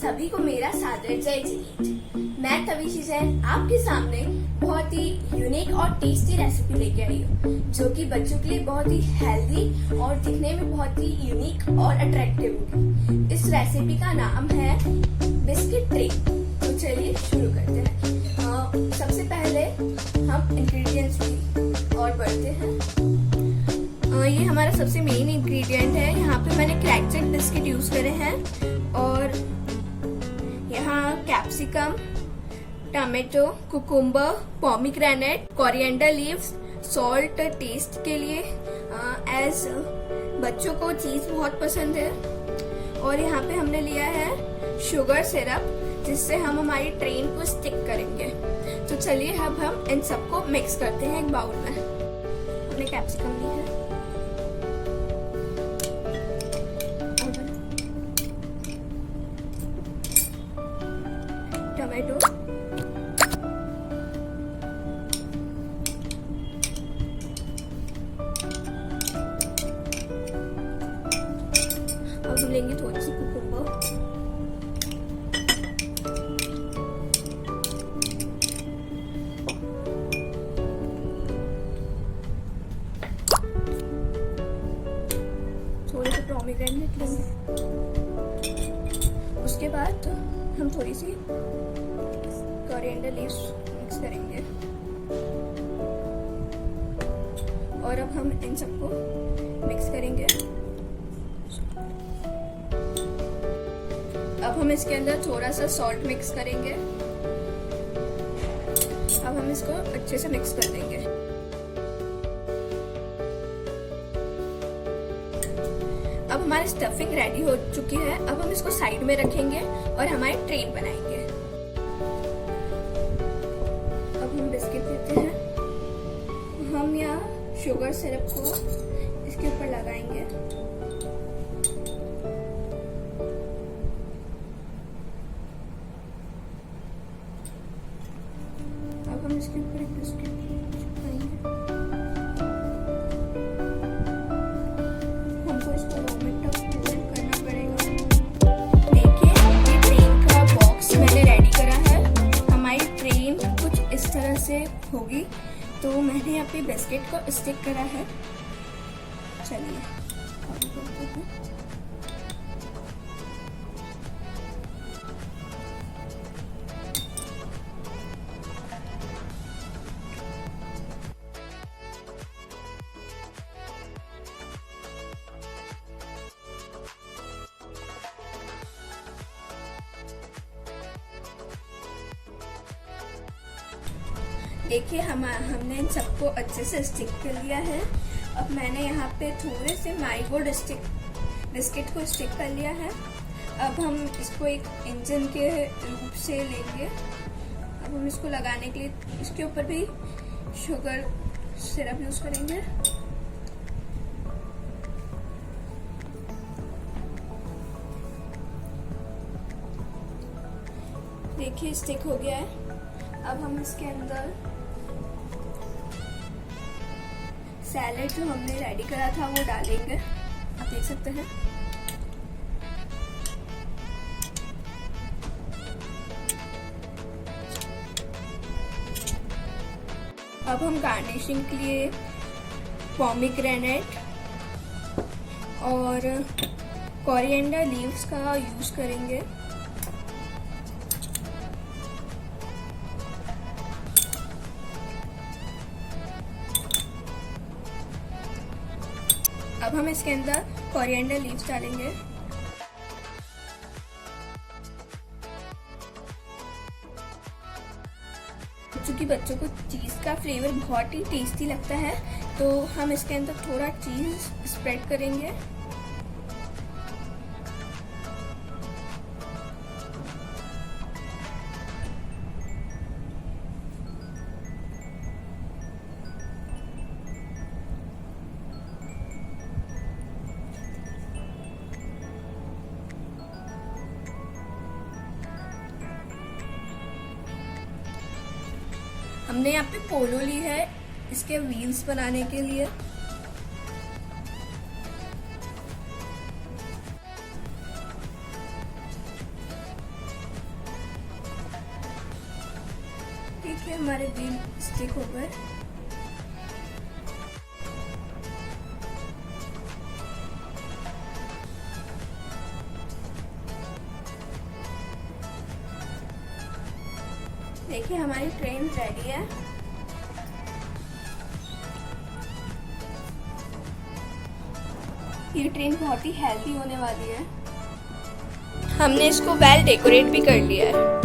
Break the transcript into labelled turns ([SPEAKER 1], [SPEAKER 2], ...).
[SPEAKER 1] सभी को मेरा सादर जय जैन। मैं तविशी जैन आपके सामने बहुत ही यूनिक और टेस्टी रेसिपी लेके आई हूँ, जो कि बच्चों के लिए बहुत ही हेल्दी और दिखने में बहुत ही यूनिक और अट्रैक्टिव होगी। इस रेसिपी का नाम है बिस्किट ट्रे। तो चलिए शुरू करते हैं। सबसे पहले हम इंग्रेडिएंट्स की और बढ़ते हैं। ये हमारा सबसे मेन इंग्रेडिएंट है। यहाँ पे मैंने क्रैक्ड बिस्किट यूज करे हैं और यहाँ capsicum, tomato, cucumber, pomegranate, coriander leaves, salt test के लिए, एज बच्चों को चीज बहुत पसंद है। और यहाँ पे हमने लिया है शुगर सिरप, जिससे हम हमारी ट्रेन को स्टिक करेंगे। तो चलिए अब हम इन सबको मिक्स करते हैं एक बाउल में। हमने कैप्सिकम ली है, टमाटो, अब हम लेंगे थोड़ी सी कुकुम्बर, थोड़े से पोमीग्रेनेट लेंगे। उसके बाद हम थोड़ी सी कोरिएंडर लीव्स मिक्स करेंगे और अब हम इन सबको मिक्स करेंगे। अब हम इसके अंदर थोड़ा सा सॉल्ट मिक्स करेंगे। अब हम इसको अच्छे से मिक्स कर देंगे। अब हमारी स्टफिंग रेडी हो चुकी है। अब हम इसको साइड में रखेंगे और हमारी ट्रेन बनाएंगे। अब हम बिस्किट लेते हैं। हम यहाँ शुगर सिरप को इसके ऊपर लगाएंगे। अब हम इसके ऊपर एक बिस्किट चिपकाएंगे। हमको इसको करना पड़ेगा। देखिए, ये ट्रेन का बॉक्स मैंने रेडी करा है। हमारी ट्रेन कुछ इस तरह से होगी। तो मैंने यहाँ पे बिस्किट को स्टिक करा है। चलिए देखिए, हमने इन सबको अच्छे से स्टिक कर लिया है। अब मैंने यहाँ पे थोड़े से माइगोल्ड बिस्किट को स्टिक कर लिया है। अब हम इसको एक इंजन के रूप से लेंगे। अब हम इसको लगाने के लिए इसके ऊपर भी शुगर सिरप यूज करेंगे। देखिए, स्टिक हो गया है। अब हम इसके अंदर सैलेड जो हमने रेडी करा था वो डालेंगे। आप देख सकते हैं। अब हम गार्निशिंग के लिए पोमीग्रेनेट और कोरिएंडर लीव्स का यूज करेंगे। अब हम इसके अंदर कोरिएंडर लीव्स डालेंगे। क्योंकि बच्चों को चीज का फ्लेवर बहुत ही टेस्टी लगता है, तो हम इसके अंदर थोड़ा चीज स्प्रेड करेंगे। हमने यहाँ पे पोलो ली है इसके व्हील्स बनाने के लिए। देखिए हमारे व्हील स्टिक हो गए। देखिए हमारी ट्रेन रेडी है। ये ट्रेन बहुत ही हेल्दी होने वाली है। हमने इसको वेल डेकोरेट भी कर लिया है।